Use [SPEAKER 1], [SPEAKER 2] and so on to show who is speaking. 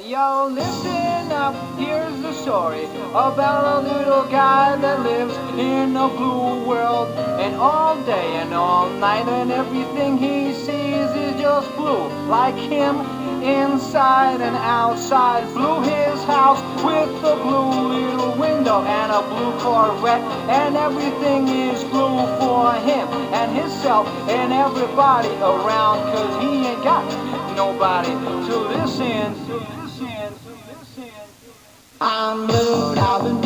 [SPEAKER 1] Yo, listen up, here's the story about a little guy that lives in a blue world. And all day and all night and everything he sees is just blue. Like him, inside and outside. Blue his house with a blue little window and a blue Corvette. And everything is blue for him and himself and everybody around. Cause he ain't got nobody to listen. I'm blue, I've been